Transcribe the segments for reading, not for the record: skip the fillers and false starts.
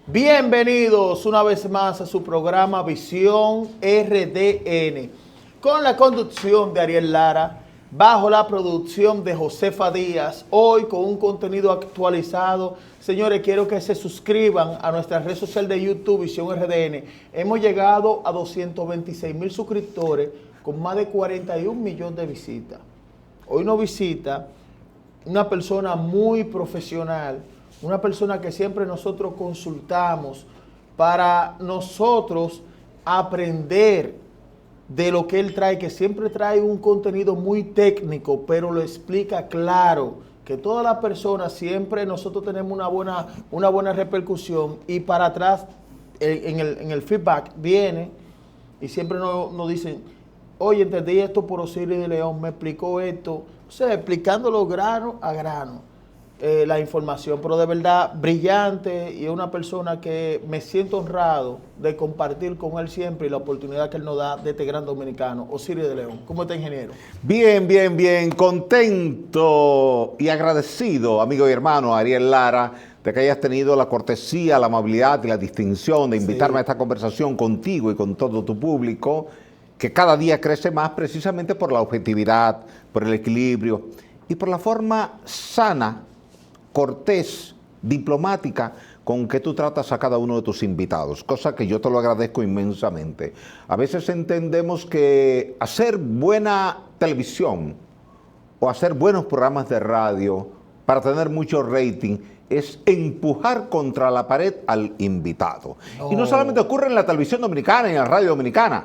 Bienvenidos una vez más a su programa Visión RDN, con la conducción de Ariel Lara, bajo la producción de Josefa Díaz, hoy con un contenido actualizado. Señores, quiero que se suscriban a nuestra red social de YouTube, Visión RDN. Hemos llegado a 226,000 suscriptores con más de 41 millones de visitas. Hoy nos visita una persona muy profesional, una persona que siempre nosotros consultamos para nosotros aprender de lo que él trae, que siempre trae un contenido muy técnico, pero lo explica claro, que todas las personas siempre nosotros tenemos una buena repercusión, y para atrás en el feedback viene y siempre nos dicen: oye, entendí esto por Osiris de León, me explicó esto, o sea, explicándolo grano a grano. La información, pero de verdad brillante, y es una persona que me siento honrado de compartir con él siempre, y la oportunidad que él nos da de este gran dominicano, Osiris de León. ¿Cómo está, ingeniero? Bien, contento y agradecido, amigo y hermano Ariel Lara, de que hayas tenido la cortesía, la amabilidad y la distinción de invitarme a esta conversación contigo y con todo tu público, que cada día crece más precisamente por la objetividad, por el equilibrio y por la forma sana, cortés, diplomática con que tú tratas a cada uno de tus invitados, cosa que yo te lo agradezco inmensamente. A veces entendemos que hacer buena televisión o hacer buenos programas de radio para tener mucho rating es empujar contra la pared al invitado. Y no solamente ocurre en la televisión dominicana y en la radio dominicana.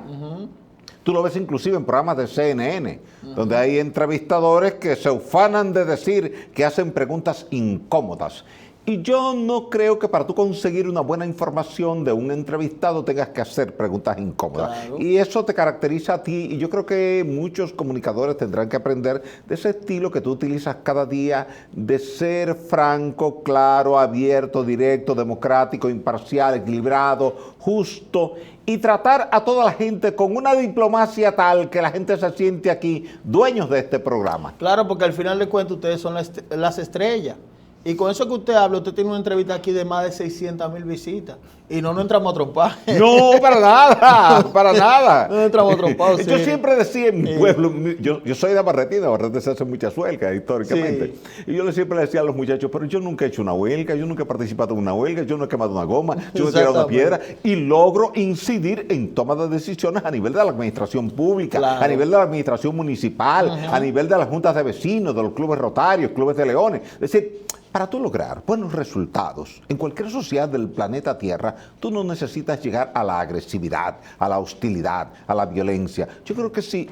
Tú lo ves inclusive en programas de CNN, donde hay entrevistadores que se ufanan de decir que hacen preguntas incómodas. Y yo no creo que para tú conseguir una buena información de un entrevistado tengas que hacer preguntas incómodas. Claro. Y eso te caracteriza a ti, y yo creo que muchos comunicadores tendrán que aprender de ese estilo que tú utilizas cada día, de ser franco, claro, abierto, directo, democrático, imparcial, equilibrado, justo, y tratar a toda la gente con una diplomacia tal que la gente se siente aquí dueños de este programa. Claro, porque al final de cuentas ustedes son las estrellas. Y con eso que usted habla, usted tiene una entrevista aquí de más de 600,000 visitas. Y no entramos a trompar. No, para nada, para nada. No entramos a trompar. Yo siempre decía en mi pueblo, yo soy de Barretín se hace muchas huelgas históricamente. Sí. Y yo siempre le decía a los muchachos: pero yo nunca he hecho una huelga, yo nunca he participado en una huelga, yo no he quemado una goma, yo no he tirado una piedra. Y logro incidir en toma de decisiones a nivel de la administración pública, claro, a nivel de la administración municipal, a nivel de las juntas de vecinos, de los clubes rotarios, clubes de leones. Es decir, para tú lograr buenos resultados en cualquier sociedad del planeta Tierra, tú no necesitas llegar a la agresividad, a la hostilidad, a la violencia. Yo creo que si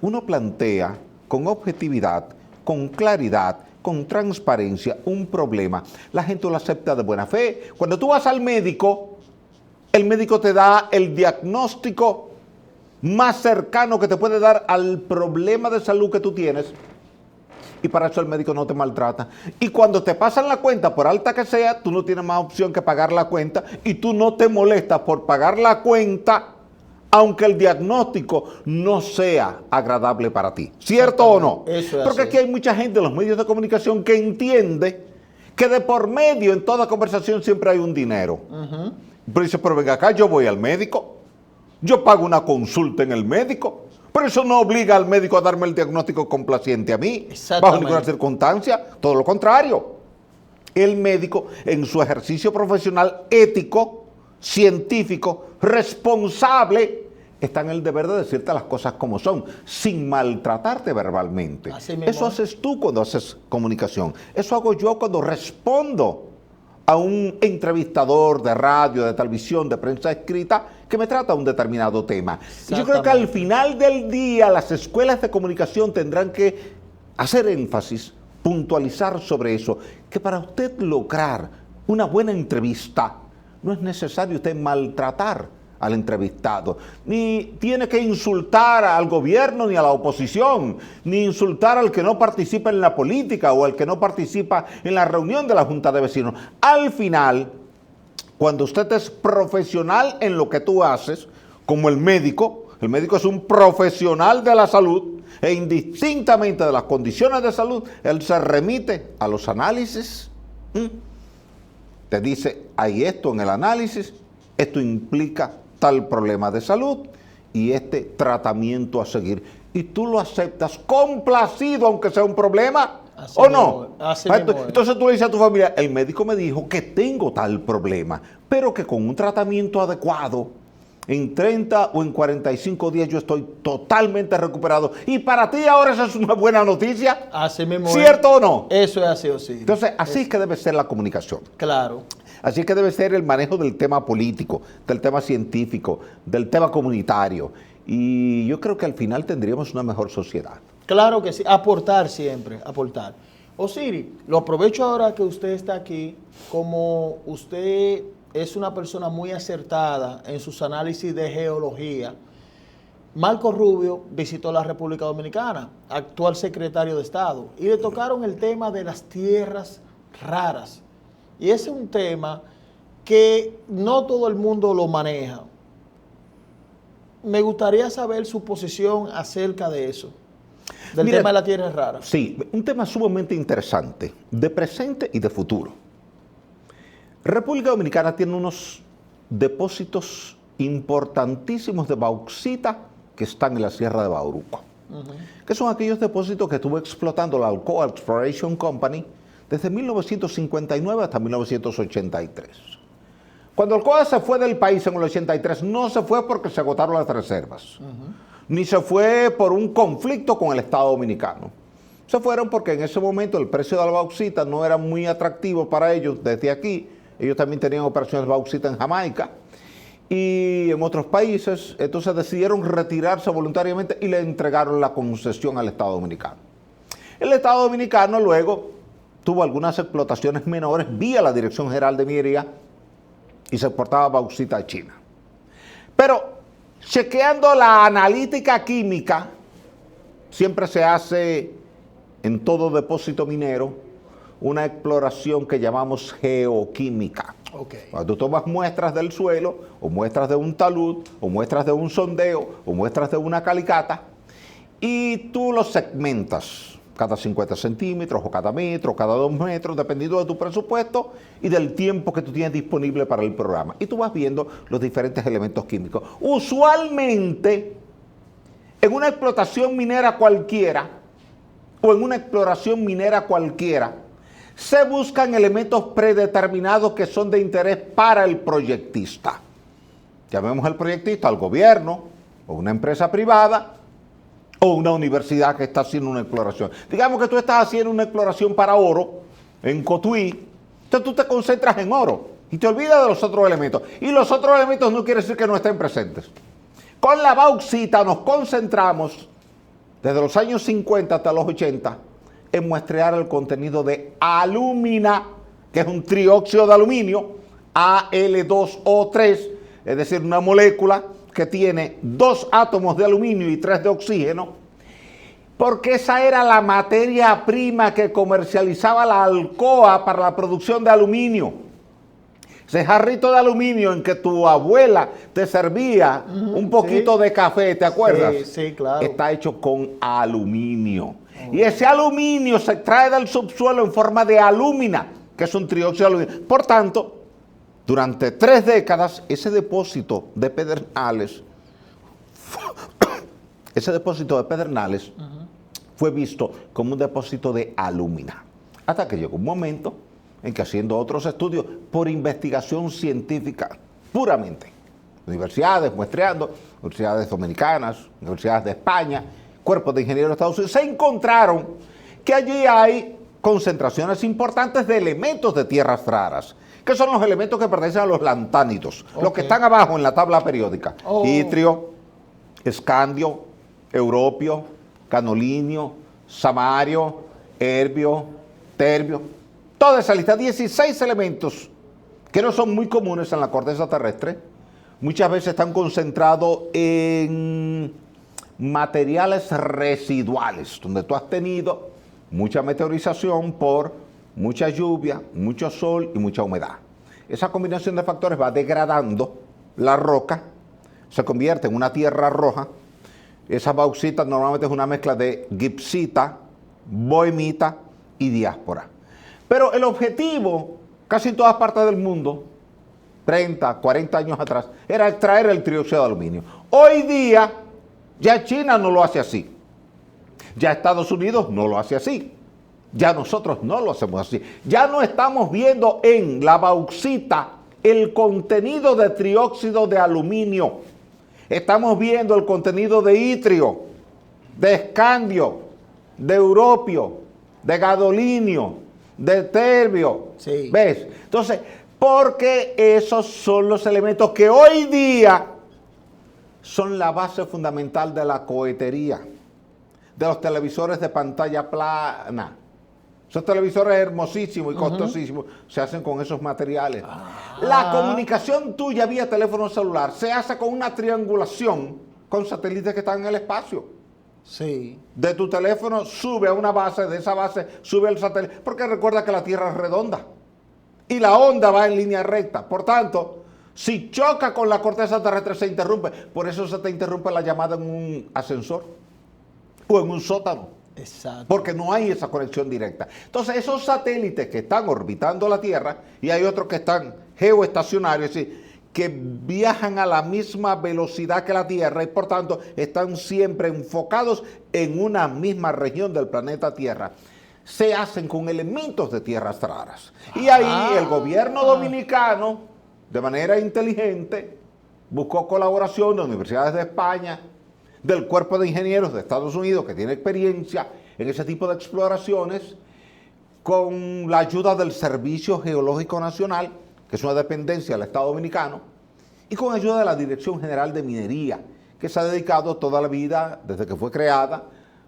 uno plantea con objetividad, con claridad, con transparencia un problema, la gente lo acepta de buena fe. Cuando tú vas al médico, el médico te da el diagnóstico más cercano que te puede dar al problema de salud que tú tienes. Y para eso el médico no te maltrata. Y cuando te pasan la cuenta, por alta que sea, tú no tienes más opción que pagar la cuenta, y tú no te molestas por pagar la cuenta, aunque el diagnóstico no sea agradable para ti. ¿Cierto o no? Eso es Porque así. aquí hay mucha gente en los medios de comunicación que entiende que de por medio en toda conversación siempre hay un dinero. Pero dice: pero venga acá, yo voy al médico, yo pago una consulta en el médico, pero eso no obliga al médico a darme el diagnóstico complaciente a mí, bajo ninguna circunstancia. Todo lo contrario. El médico, en su ejercicio profesional ético, científico, responsable, está en el deber de decirte las cosas como son, sin maltratarte verbalmente. Eso haces tú cuando haces comunicación. Eso hago yo cuando respondo a un entrevistador de radio, de televisión, de prensa escrita, que me trata un determinado tema. Y yo creo que al final del día las escuelas de comunicación tendrán que hacer énfasis, puntualizar sobre eso, que para usted lograr una buena entrevista no es necesario usted maltratar al entrevistado, ni tiene que insultar al gobierno ni a la oposición, ni insultar al que no participa en la política o al que no participa en la reunión de la Junta de Vecinos. Al final, cuando usted es profesional en lo que tú haces, como el médico es un profesional de la salud, e indistintamente de las condiciones de salud, él se remite a los análisis te dice, hay esto en el análisis, esto implica tal problema de salud y este tratamiento a seguir. Y tú lo aceptas complacido, aunque sea un problema, Así ¿o no? así mismo es. Entonces tú le dices a tu familia, el médico me dijo que tengo tal problema, pero que con un tratamiento adecuado, en 30 o en 45 días yo estoy totalmente recuperado. Y para ti ahora esa es una buena noticia. Así mismo ¿Cierto o no? Eso es así, Osiris. Entonces, así es que debe ser la comunicación. Claro. Así es que debe ser el manejo del tema político, del tema científico, del tema comunitario. Y yo creo que al final tendríamos una mejor sociedad. Claro que sí, aportar siempre, aportar. Osiris, lo aprovecho ahora que usted está aquí, como usted es una persona muy acertada en sus análisis de geología. Marco Rubio visitó la República Dominicana, actual secretario de Estado, y le tocaron el tema de las tierras raras. Y ese es un tema que no todo el mundo lo maneja. Me gustaría saber su posición acerca de eso, del Mira, tema de las tierras raras. Sí, un tema sumamente interesante, de presente y de futuro. República Dominicana tiene unos depósitos importantísimos de bauxita que están en la Sierra de Bauruco, que son aquellos depósitos que estuvo explotando la Alcoa Exploration Company desde 1959 hasta 1983. Cuando Alcoa se fue del país en el 83, no se fue porque se agotaron las reservas, ni se fue por un conflicto con el Estado Dominicano. Se fueron porque en ese momento el precio de la bauxita no era muy atractivo para ellos desde aquí. Ellos también tenían operaciones de bauxita en Jamaica y en otros países. Entonces decidieron retirarse voluntariamente y le entregaron la concesión al Estado Dominicano. El Estado Dominicano luego tuvo algunas explotaciones menores vía la Dirección General de Minería y se exportaba bauxita a China. Pero chequeando la analítica química, siempre se hace en todo depósito minero una exploración que llamamos geoquímica. Okay. Cuando tú tomas muestras del suelo, o muestras de un talud, o muestras de un sondeo, o muestras de una calicata, y tú los segmentas cada 50 centímetros, o cada metro, o cada 2 metros, dependiendo de tu presupuesto y del tiempo que tú tienes disponible para el programa. Y tú vas viendo los diferentes elementos químicos. Usualmente, en una explotación minera cualquiera, o en una exploración minera cualquiera, se buscan elementos predeterminados que son de interés para el proyectista. Llamemos al proyectista al gobierno, o una empresa privada, o una universidad que está haciendo una exploración. Digamos que tú estás haciendo una exploración para oro en Cotuí, entonces tú te concentras en oro y te olvidas de los otros elementos. Y los otros elementos no quiere decir que no estén presentes. Con la bauxita nos concentramos desde los años 50 hasta los 80 en muestrear el contenido de alúmina, que es un trióxido de aluminio, Al2O3, es decir, una molécula que tiene 2 átomos de aluminio y 3 de oxígeno, porque esa era la materia prima que comercializaba la Alcoa para la producción de aluminio. Ese jarrito de aluminio en que tu abuela te servía un poquito de café, ¿te acuerdas? Sí, sí, claro. Está hecho con aluminio. Y ese aluminio se extrae del subsuelo en forma de alúmina, que es un trióxido de aluminio. Por tanto, durante 3 décadas, ese depósito de Pedernales, fue visto como un depósito de alúmina. Hasta que llegó un momento en que, haciendo otros estudios por investigación científica puramente, universidades muestreando, universidades dominicanas, universidades de España, cuerpos de ingenieros de Estados Unidos, se encontraron que allí hay concentraciones importantes de elementos de tierras raras, que son los elementos que pertenecen a los lantánidos, los que están abajo en la tabla periódica. Itrio, escandio, europio, canolinio, samario, herbio, terbio. Toda esa lista, 16 elementos que no son muy comunes en la corteza terrestre, muchas veces están concentrados en materiales residuales, donde tú has tenido mucha meteorización por mucha lluvia, mucho sol y mucha humedad. Esa combinación de factores va degradando la roca, se convierte en una tierra roja. Esa bauxita normalmente es una mezcla de gipsita, bohemita y diáspora. Pero el objetivo casi en todas partes del mundo, 30, 40 años atrás, era extraer el trióxido de aluminio. Hoy día, ya China no lo hace así. Ya Estados Unidos no lo hace así. Ya nosotros no lo hacemos así. Ya no estamos viendo en la bauxita el contenido de trióxido de aluminio. Estamos viendo el contenido de itrio, de escandio, de europio, de gadolinio, de terbio. Sí. ¿Ves? Entonces, porque esos son los elementos que hoy día son la base fundamental de la cohetería, de los televisores de pantalla plana. Esos televisores hermosísimos y costosísimos se hacen con esos materiales. La comunicación tuya vía teléfono celular se hace con una triangulación con satélites que están en el espacio. Sí. De tu teléfono sube a una base, de esa base sube al satélite, porque recuerda que la Tierra es redonda y la onda va en línea recta. Por tanto, si choca con la corteza terrestre se interrumpe. Por eso se te interrumpe la llamada en un ascensor o en un sótano. Exacto. Porque no hay esa conexión directa. Entonces, esos satélites que están orbitando la Tierra, y hay otros que están geoestacionarios, es decir, que viajan a la misma velocidad que la Tierra y por tanto están siempre enfocados en una misma región del planeta Tierra, se hacen con elementos de tierras raras. Y ahí el gobierno dominicano, de manera inteligente, buscó colaboración de universidades de España, del Cuerpo de Ingenieros de Estados Unidos, que tiene experiencia en ese tipo de exploraciones, con la ayuda del Servicio Geológico Nacional, que es una dependencia del Estado Dominicano, y con ayuda de la Dirección General de Minería, que se ha dedicado toda la vida, desde que fue creada,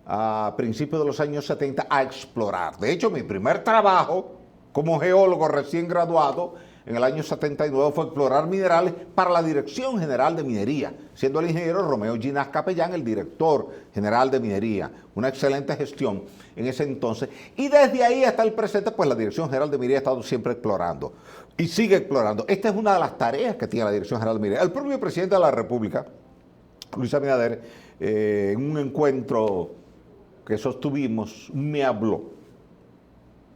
a principios de los años 70, a explorar. De hecho, mi primer trabajo como geólogo recién graduado, en el año 79, fue explorar minerales para la Dirección General de Minería, siendo el ingeniero Romeo Ginás Capellán el director general de minería. Una excelente gestión en ese entonces. Y desde ahí hasta el presente, pues la Dirección General de Minería ha estado siempre explorando y sigue explorando. Esta es una de las tareas que tiene la Dirección General de Minería. El propio presidente de la República, Luis Abinader, en un encuentro que sostuvimos, me habló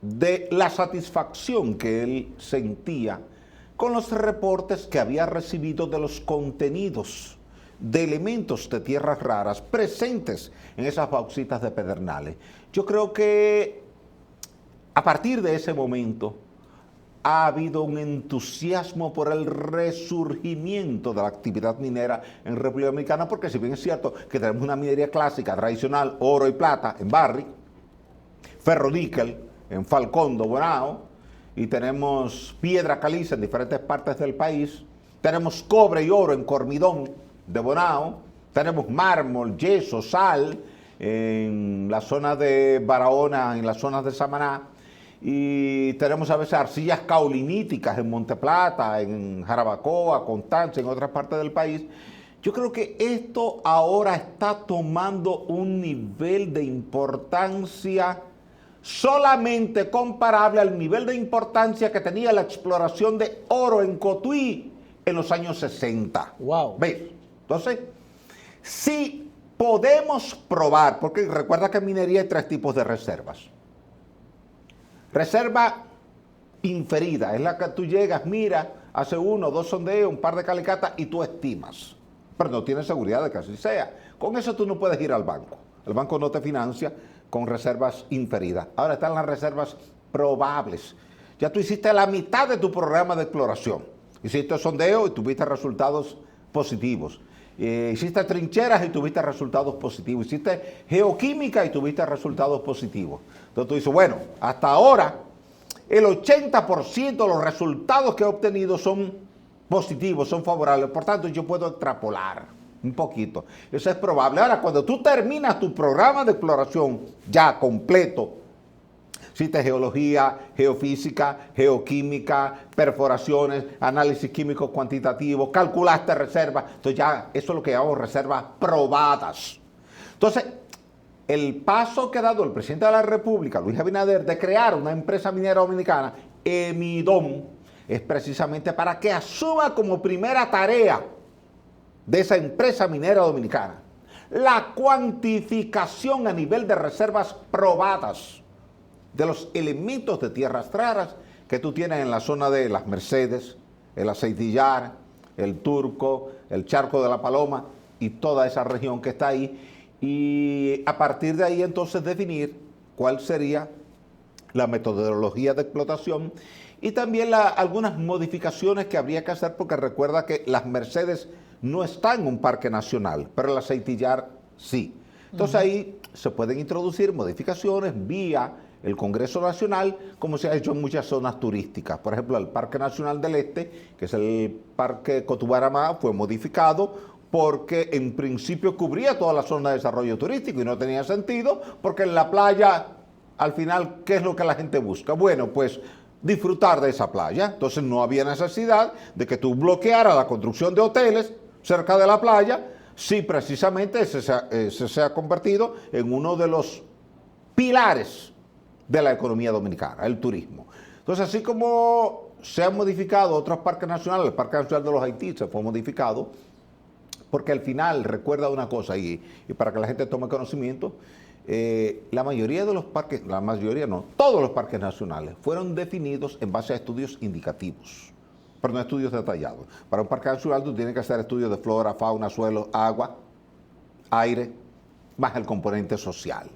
de la satisfacción que él sentía con los reportes que había recibido de los contenidos de elementos de tierras raras presentes en esas bauxitas de Pedernales. Yo creo que a partir de ese momento ha habido un entusiasmo por el resurgimiento de la actividad minera en República Dominicana, porque si bien es cierto que tenemos una minería clásica, tradicional, oro y plata en Barrick, ferroníquel en Falcondo, Bonao, y tenemos piedra caliza en diferentes partes del país, tenemos cobre y oro en Cormidón de Bonao, tenemos mármol, yeso, sal en la zona de Barahona, en las zonas de Samaná, y tenemos a veces arcillas caoliníticas en Monteplata, en Jarabacoa, Constanza, en otras partes del país. Yo creo que esto ahora está tomando un nivel de importancia solamente comparable al nivel de importancia que tenía la exploración de oro en Cotuí en los años 60. Wow. ¿Ves? Entonces, si podemos probar, porque recuerda que en minería hay tres tipos de reservas. Reserva inferida, es la que tú llegas, mira, hace 1 o 2 sondeos, un par de calicatas y tú estimas, pero no tienes seguridad de que así sea. Con eso tú no puedes ir al banco. El banco no te financia con reservas inferidas. Ahora están las reservas probables. Ya tú hiciste la mitad de tu programa de exploración. Hiciste sondeo y tuviste resultados positivos. Hiciste trincheras y tuviste resultados positivos. Hiciste geoquímica y tuviste resultados positivos. Entonces tú dices, bueno, hasta ahora el 80% de los resultados que he obtenido son positivos, son favorables. Por tanto, yo puedo extrapolar un poquito. Eso es probable. Ahora, cuando tú terminas tu programa de exploración ya completo, hiciste geología, geofísica, geoquímica, perforaciones, análisis químico cuantitativo, calculaste reservas, entonces ya eso es lo que llamamos reservas probadas. Entonces, el paso que ha dado el presidente de la República, Luis Abinader, de crear una empresa minera dominicana, Emidom, es precisamente para que asuma como primera tarea de esa empresa minera dominicana la cuantificación a nivel de reservas probadas de los elementos de tierras raras que tú tienes en la zona de Las Mercedes, el Aceitillar, el Turco, el Charco de la Paloma y toda esa región que está ahí. Y a partir de ahí entonces definir cuál sería la metodología de explotación y también algunas modificaciones que habría que hacer, porque recuerda que Las Mercedes no está en un parque nacional, pero el Aceitillar sí. Entonces ahí se pueden introducir modificaciones vía el Congreso Nacional, como se ha hecho en muchas zonas turísticas. Por ejemplo, el Parque Nacional del Este, que es el Parque Cotubaramá, fue modificado porque en principio cubría toda la zona de desarrollo turístico y no tenía sentido, porque en la playa, al final, ¿qué es lo que la gente busca? Bueno, pues disfrutar de esa playa. Entonces no había necesidad de que tú bloquearas la construcción de hoteles cerca de la playa, si precisamente ese se ha convertido en uno de los pilares de la economía dominicana, el turismo. Entonces, así como se han modificado otros parques nacionales, el Parque Nacional de los Haití se fue modificado, porque al final, recuerda una cosa, y para que la gente tome conocimiento, la mayoría de los parques, la mayoría no, todos los parques nacionales fueron definidos en base a estudios indicativos, pero no estudios detallados. Para un parque nacional tú tienes que hacer estudios de flora, fauna, suelo, agua, aire, más el componente social.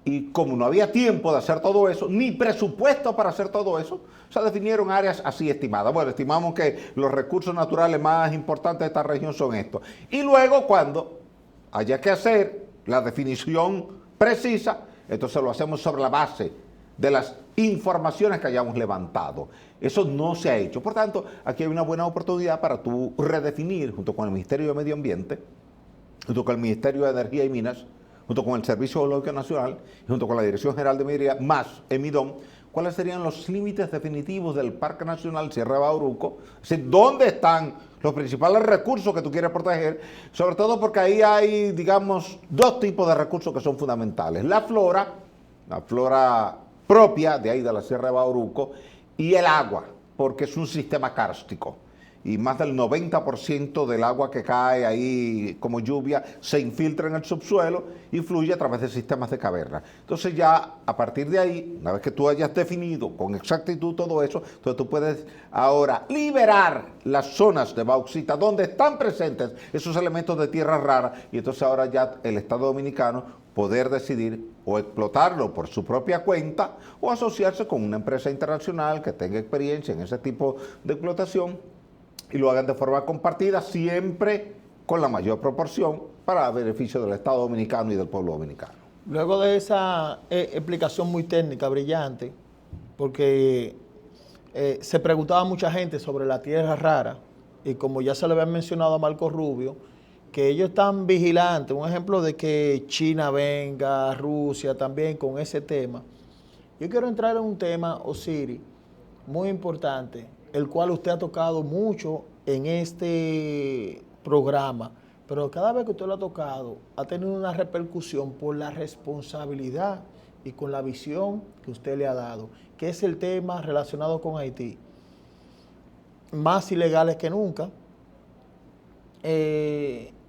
Y como no había tiempo de hacer todo eso, ni presupuesto para hacer todo eso, se definieron áreas así estimadas. Bueno, estimamos que los recursos naturales más importantes de esta región son estos. Y luego, cuando haya que hacer la definición precisa, entonces lo hacemos sobre la base de las informaciones que hayamos levantado. Eso no se ha hecho. Por tanto, aquí hay una buena oportunidad para tú redefinir, junto con el Ministerio de Medio Ambiente, junto con el Ministerio de Energía y Minas, junto con el Servicio Geológico Nacional, y junto con la Dirección General de Minería, más EMIDOM, cuáles serían los límites definitivos del Parque Nacional Sierra de Bauruco, es decir, dónde están los principales recursos que tú quieres proteger, sobre todo porque ahí hay, digamos, dos tipos de recursos que son fundamentales. La flora propia de ahí de la Sierra de Bauruco, y el agua, porque es un sistema kárstico. Y más del 90% del agua que cae ahí como lluvia se infiltra en el subsuelo y fluye a través de sistemas de caverna. Entonces ya a partir de ahí, una vez que tú hayas definido con exactitud todo eso, entonces tú puedes ahora liberar las zonas de bauxita donde están presentes esos elementos de tierra rara, y entonces ahora ya el Estado Dominicano poder decidir o explotarlo por su propia cuenta o asociarse con una empresa internacional que tenga experiencia en ese tipo de explotación y lo hagan de forma compartida, siempre con la mayor proporción para beneficio del Estado Dominicano y del pueblo dominicano. Luego de esa explicación muy técnica, brillante, porque se preguntaba mucha gente sobre la tierra rara, y como ya se le había mencionado a Marco Rubio, que ellos están vigilantes, un ejemplo de que China venga, Rusia también con ese tema. Yo quiero entrar en un tema, Osiris, muy importante, el cual usted ha tocado mucho en este programa, pero cada vez que usted lo ha tocado, ha tenido una repercusión por la responsabilidad y con la visión que usted le ha dado, que es el tema relacionado con Haití. Más ilegales que nunca.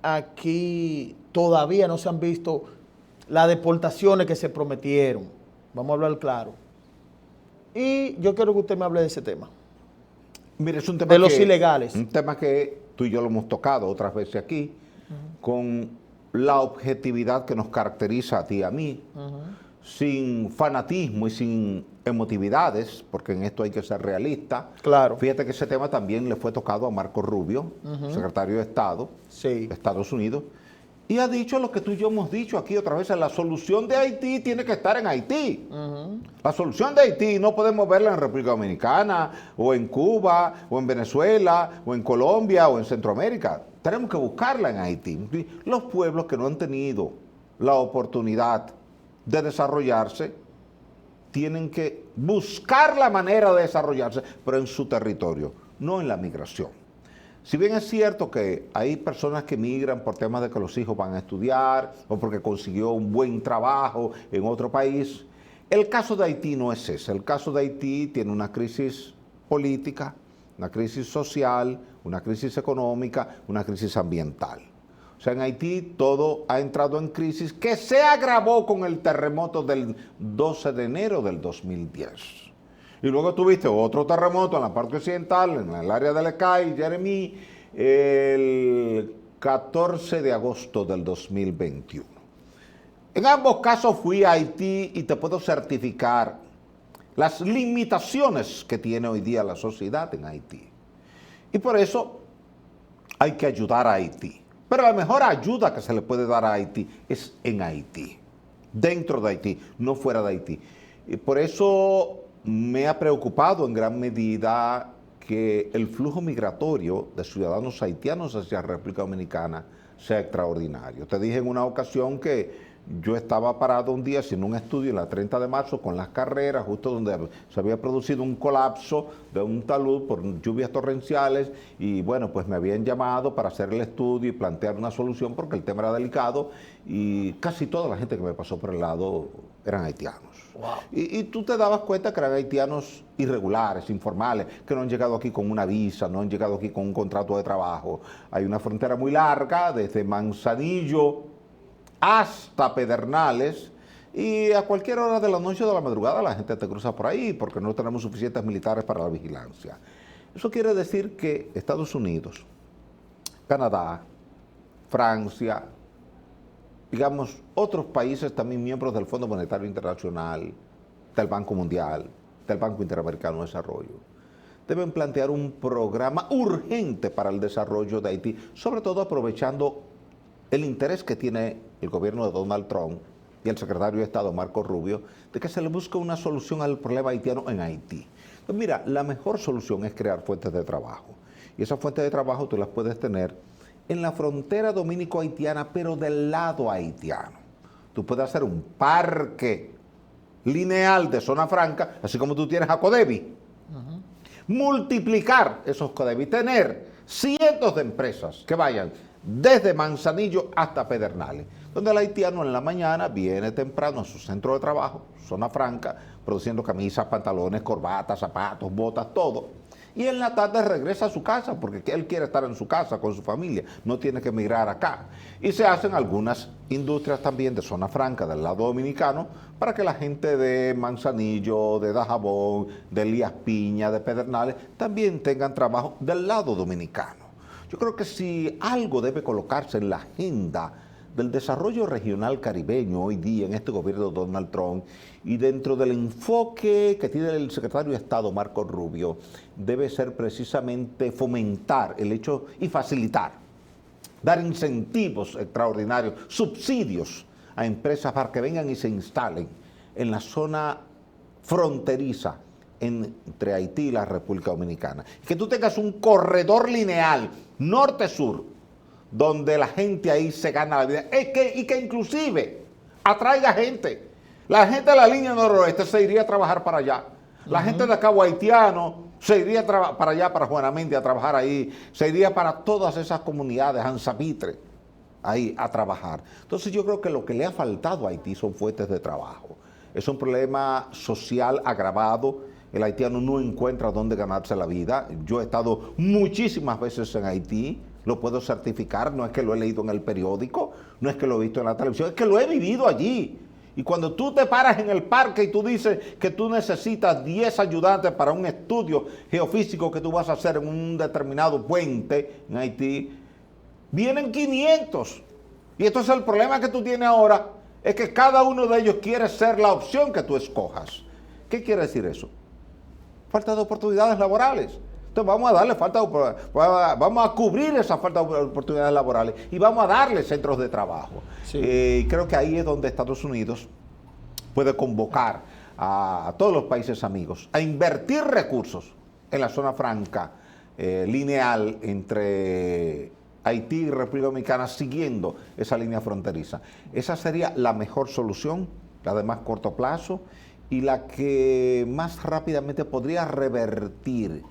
Aquí todavía no se han visto las deportaciones que se prometieron. Vamos a hablar claro. Y yo quiero que usted me hable de ese tema. Mire, es un tema de los ilegales. Un tema que tú y yo lo hemos tocado otras veces aquí, con la objetividad que nos caracteriza a ti y a mí, sin fanatismo y sin emotividades, porque en esto hay que ser realista. Claro. Fíjate que ese tema también le fue tocado a Marco Rubio, secretario de Estado de Estados Unidos, y ha dicho lo que tú y yo hemos dicho aquí otra vez: la solución de Haití tiene que estar en Haití. La solución de Haití no podemos verla en República Dominicana, o en Cuba, o en Venezuela, o en Colombia, o en Centroamérica. Tenemos que buscarla en Haití. Los pueblos que no han tenido la oportunidad de desarrollarse tienen que buscar la manera de desarrollarse, pero en su territorio, no en la migración. Si bien es cierto que hay personas que migran por temas de que los hijos van a estudiar o porque consiguió un buen trabajo en otro país, el caso de Haití no es ese. El caso de Haití tiene una crisis política, una crisis social, una crisis económica, una crisis ambiental. O sea, en Haití todo ha entrado en crisis que se agravó con el terremoto del 12 de enero del 2010. Y luego tuviste otro terremoto en la parte occidental, en el área de Lecay, Jeremy, el 14 de agosto del 2021. En ambos casos fui a Haití y te puedo certificar las limitaciones que tiene hoy día la sociedad en Haití. Y por eso hay que ayudar a Haití. Pero la mejor ayuda que se le puede dar a Haití es en Haití, dentro de Haití, no fuera de Haití. Y por eso me ha preocupado en gran medida que el flujo migratorio de ciudadanos haitianos hacia la República Dominicana sea extraordinario. Te dije en una ocasión que yo estaba parado un día haciendo un estudio en la 30 de marzo con las carreras, justo donde se había producido un colapso de un talud por lluvias torrenciales y bueno, pues me habían llamado para hacer el estudio y plantear una solución porque el tema era delicado y casi toda la gente que me pasó por el lado eran haitianos. Wow. Y tú te dabas cuenta que eran haitianos irregulares, informales, que no han llegado aquí con una visa, no han llegado aquí con un contrato de trabajo. Hay una frontera muy larga, desde Manzanillo hasta Pedernales, y a cualquier hora de la noche o de la madrugada la gente te cruza por ahí porque no tenemos suficientes militares para la vigilancia. Eso quiere decir que Estados Unidos, Canadá, Francia, digamos, otros países también miembros del Fondo Monetario Internacional, del Banco Mundial, del Banco Interamericano de Desarrollo, deben plantear un programa urgente para el desarrollo de Haití, sobre todo aprovechando el interés que tiene el gobierno de Donald Trump y el secretario de Estado Marco Rubio de que se le busque una solución al problema haitiano en Haití. Pues mira, la mejor solución es crear fuentes de trabajo. Y esas fuentes de trabajo tú las puedes tener en la frontera dominico-haitiana, pero del lado haitiano. Tú puedes hacer un parque lineal de zona franca, así como tú tienes a Codevi. Multiplicar esos Codevi, tener cientos de empresas que vayan desde Manzanillo hasta Pedernales, donde el haitiano en la mañana viene temprano a su centro de trabajo, zona franca, produciendo camisas, pantalones, corbatas, zapatos, botas, todo. Y en la tarde regresa a su casa, porque él quiere estar en su casa con su familia, no tiene que emigrar acá. Y se hacen algunas industrias también de zona franca del lado dominicano, para que la gente de Manzanillo, de Dajabón, de Elías Piña, de Pedernales, también tengan trabajo del lado dominicano. Yo creo que si algo debe colocarse en la agenda del desarrollo regional caribeño hoy día en este gobierno de Donald Trump y dentro del enfoque que tiene el secretario de Estado Marco Rubio, debe ser precisamente fomentar el hecho y facilitar, dar incentivos extraordinarios, subsidios a empresas para que vengan y se instalen en la zona fronteriza entre Haití y la República Dominicana. Que tú tengas un corredor lineal norte-sur, donde la gente ahí se gana la vida, y que inclusive atraiga gente. La gente de la línea noroeste se iría a trabajar para allá. La gente de Cabo Haitiano se iría para allá, para Juanamente, a trabajar ahí. Se iría para todas esas comunidades, Anzapitre, ahí a trabajar. Entonces yo creo que lo que le ha faltado a Haití son fuentes de trabajo. Es un problema social agravado. El haitiano no encuentra dónde ganarse la vida. Yo he estado muchísimas veces en Haití, lo puedo certificar, no es que lo he leído en el periódico, no es que lo he visto en la televisión, es que lo he vivido allí. Y cuando tú te paras en el parque y tú dices que tú necesitas 10 ayudantes para un estudio geofísico que tú vas a hacer en un determinado puente en Haití, vienen 500. Y entonces el problema que tú tienes ahora es que cada uno de ellos quiere ser la opción que tú escojas. ¿Qué quiere decir eso? Falta de oportunidades laborales. Entonces vamos a darle vamos a cubrir esa falta de oportunidades laborales y vamos a darle centros de trabajo. Sí. Creo que ahí es donde Estados Unidos puede convocar a todos los países amigos a invertir recursos en la zona franca lineal entre Haití y República Dominicana, siguiendo esa línea fronteriza. Esa sería la mejor solución, la de más corto plazo, y la que más rápidamente podría revertir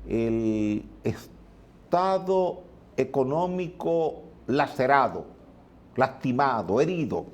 el estado económico lacerado, lastimado, herido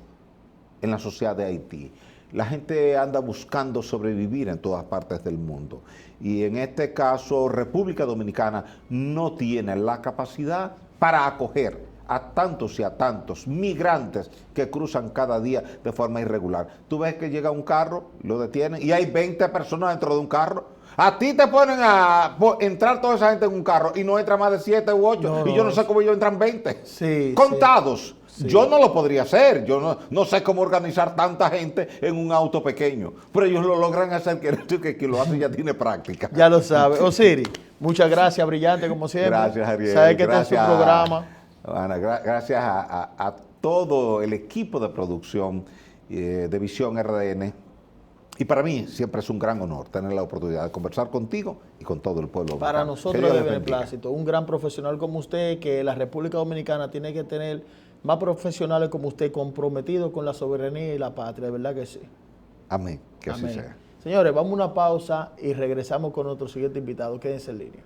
en la sociedad de Haití. La gente anda buscando sobrevivir en todas partes del mundo. Y en este caso, República Dominicana no tiene la capacidad para acoger a tantos y a tantos migrantes que cruzan cada día de forma irregular. Tú ves que llega un carro, lo detienen y hay 20 personas dentro de un carro. A ti te ponen a entrar toda esa gente en un carro y no entra más de 7 u 8 No, y yo no sé cómo ellos entran 20. Sí, Contados. sí. Yo no lo podría hacer, yo no sé cómo organizar tanta gente en un auto pequeño, pero ellos lo logran hacer, que quien lo hace ya tiene práctica. Ya lo sabe. Osiris, muchas gracias, brillante como siempre. Gracias, Ariel. Sabes que Gracias, este es su programa. Ana, gracias a todo el equipo de producción de Visión RDN. Y para mí siempre es un gran honor tener la oportunidad de conversar contigo y con todo el pueblo Para dominicano. nosotros Que Dios de les bendiga. beneplácito, un gran profesional como usted, que la República Dominicana tiene que tener más profesionales como usted comprometidos con la soberanía y la patria, de verdad que sí. Amén. Que así Amén. sea. Señores, vamos a una pausa y regresamos con nuestro siguiente invitado. Quédense en línea.